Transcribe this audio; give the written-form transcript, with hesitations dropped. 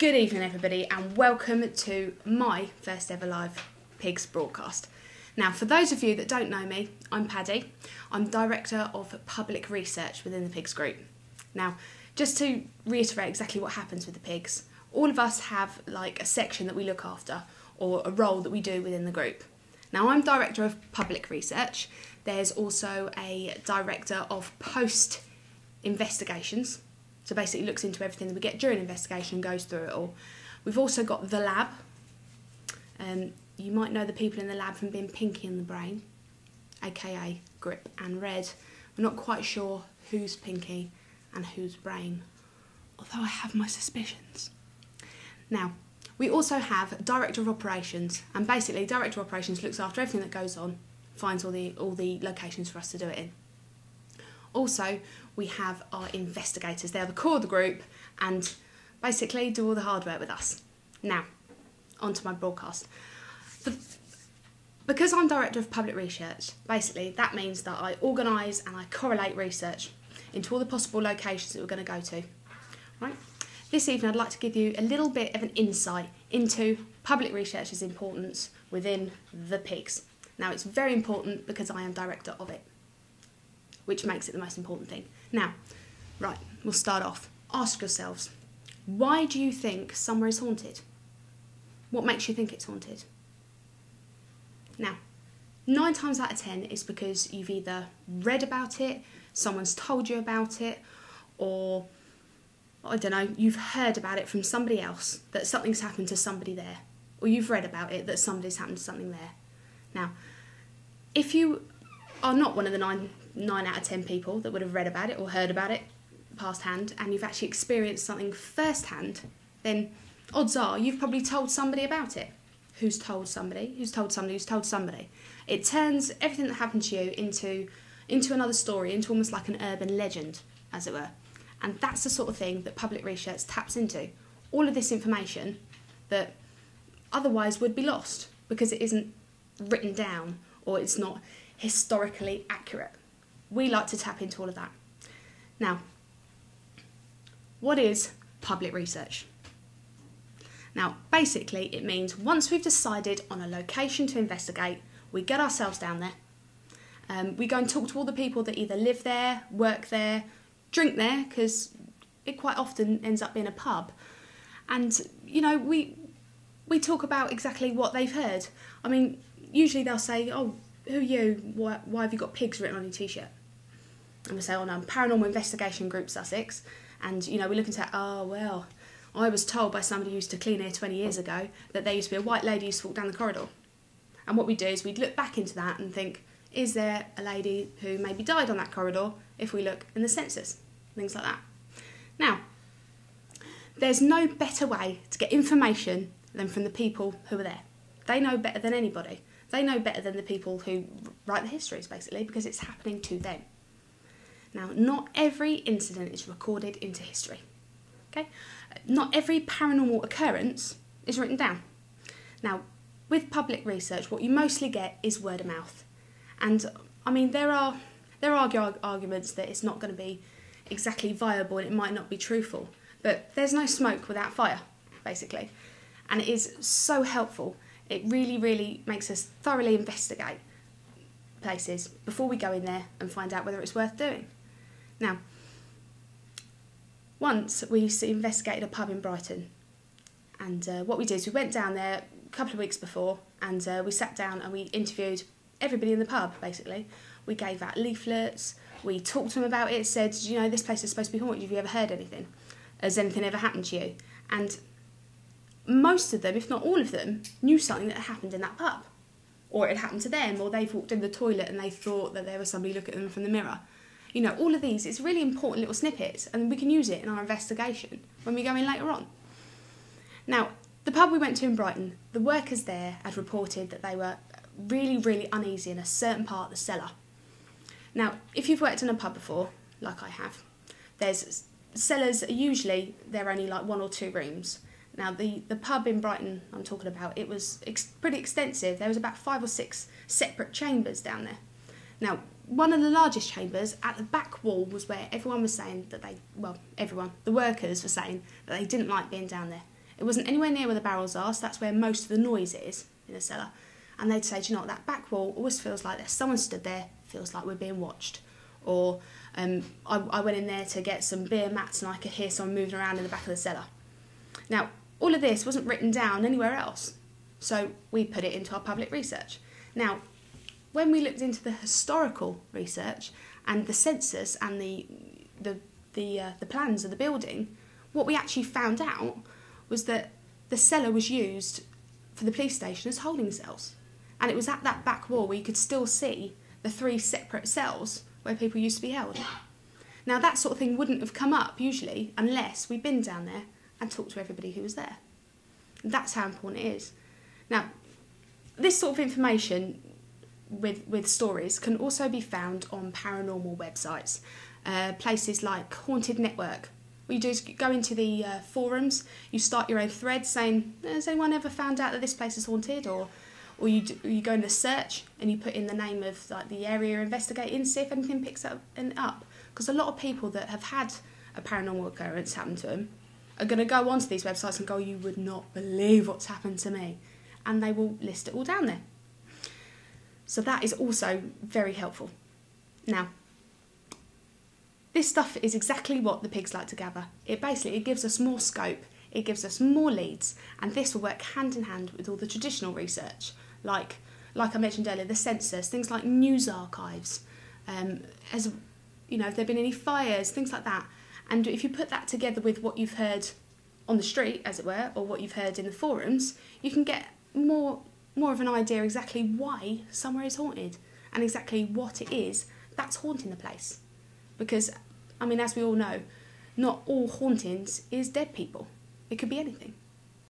Good evening everybody and welcome to my first ever live pigs broadcast. Now for those of you that don't know me, I'm Paddy. I'm Director of Public Research within the pigs group. Now just to reiterate exactly what happens with the pigs, all of us have like a section that we look after or a role that we do within the group. Now I'm Director of Public Research. There's also a Director of Post Investigations. So basically looks into everything that we get during investigation and goes through it all. We've also got the lab. You might know the people in the lab from being Pinky in the Brain, aka Grip and Red. We're not quite sure who's Pinky and who's Brain, although I have my suspicions. Now, we also have Director of Operations, and basically Director of Operations looks after everything that goes on, finds all the locations for us to do it in. Also, we have our investigators. They're the core of the group and basically do all the hard work with us. Now, on to my broadcast. Because I'm Director of Public Research, basically that means that I organise and I correlate research into all the possible locations that we're going to go to. Right? This evening I'd like to give you a little bit of an insight into public research's importance within the pigs. Now it's very important because I am Director of it, which makes it the most important thing. Now, right, we'll start off. Ask yourselves, why do you think somewhere is haunted? What makes you think it's haunted? Now, 9 times out of 10 is because you've either read about it, someone's told you about it, or, I don't know, you've heard about it from somebody else, that something's happened to somebody there, or you've read about it, that somebody's happened to something there. Now, if you are not one of the 9 out of 10 people that would have read about it or heard about it past hand, and you've actually experienced something first hand, then odds are you've probably told somebody about it. Who's told somebody? Who's told somebody? Who's told somebody? It turns everything that happened to you into another story, into almost like an urban legend, as it were. And that's the sort of thing that public research taps into. All of this information that otherwise would be lost because it isn't written down or it's not historically accurate. We like to tap into all of that. Now, what is public research? Now, basically it means once we've decided on a location to investigate, we get ourselves down there. We go and talk to all the people that either live there, work there, drink there, because it quite often ends up being a pub. And, you know, we talk about exactly what they've heard. I mean, usually they'll say, oh, who are you? Why have you got pigs written on your t-shirt? And we say, oh no, I'm Paranormal Investigation Group Sussex. And, you know, we look and say, oh, well, I was told by somebody who used to clean here 20 years ago that there used to be a white lady who used to walk down the corridor. And what we do is we'd look back into that and think, is there a lady who maybe died on that corridor if we look in the census? Things like that. Now, there's no better way to get information than from the people who are there. They know better than anybody. They know better than the people who write the histories, basically, because it's happening to them. Now, not every incident is recorded into history. Okay? Not every paranormal occurrence is written down. Now, with public research, what you mostly get is word of mouth. And, I mean, there are arguments that it's not going to be exactly viable and it might not be truthful. But there's no smoke without fire, basically. And it is so helpful. It really, really makes us thoroughly investigate places before we go in there and find out whether it's worth doing. Now, once we investigated a pub in Brighton, and what we did is we went down there a couple of weeks before and we sat down and we interviewed everybody in the pub, basically. We gave out leaflets, we talked to them about it, said, you know, this place is supposed to be haunted, have you ever heard anything? Has anything ever happened to you? And most of them, if not all of them, knew something that had happened in that pub. Or it had happened to them, or they've walked in the toilet and they thought that there was somebody looking at them from the mirror. You know, all of these, it's really important little snippets, and we can use it in our investigation when we go in later on. Now, the pub we went to in Brighton, the workers there had reported that they were really, really uneasy in a certain part of the cellar. Now, if you've worked in a pub before, like I have, there's cellars, usually they're only like 1 or 2 rooms. Now, the pub in Brighton I'm talking about, it was pretty extensive. There was about 5 or 6 separate chambers down there. Now, one of the largest chambers at the back wall was where everyone was saying that the workers were saying that they didn't like being down there. It wasn't anywhere near where the barrels are, so that's where most of the noise is in the cellar. And they'd say, do you know what, that back wall always feels like there's someone stood there, feels like we're being watched. Or I went in there to get some beer mats and I could hear someone moving around in the back of the cellar. Now, all of this wasn't written down anywhere else, so we put it into our public research. Now, when we looked into the historical research and the census and the plans of the building, what we actually found out was that the cellar was used for the police station as holding cells. And it was at that back wall where you could still see the 3 separate cells where people used to be held. Now, that sort of thing wouldn't have come up usually unless we'd been down there and talked to everybody who was there. That's how important it is. Now, this sort of information with stories can also be found on paranormal websites, places like Haunted Network. What you do is go into the forums, you start your own thread saying, has anyone ever found out that this place is haunted? Or you go in the search and you put in the name of like the area you're investigating, see if anything picks up. Because a lot of people that have had a paranormal occurrence happen to them are going to go onto these websites and go, you would not believe what's happened to me. And they will list it all down there. So that is also very helpful. Now, this stuff is exactly what the pigs like to gather. It gives us more scope, it gives us more leads, and this will work hand in hand with all the traditional research, like I mentioned earlier, the census, things like news archives, as you know, if there have been any fires, things like that. And if you put that together with what you've heard on the street, as it were, or what you've heard in the forums, you can get more of an idea exactly why somewhere is haunted and exactly what it is that's haunting the place. Because, I mean, as we all know, not all hauntings is dead people. It could be anything.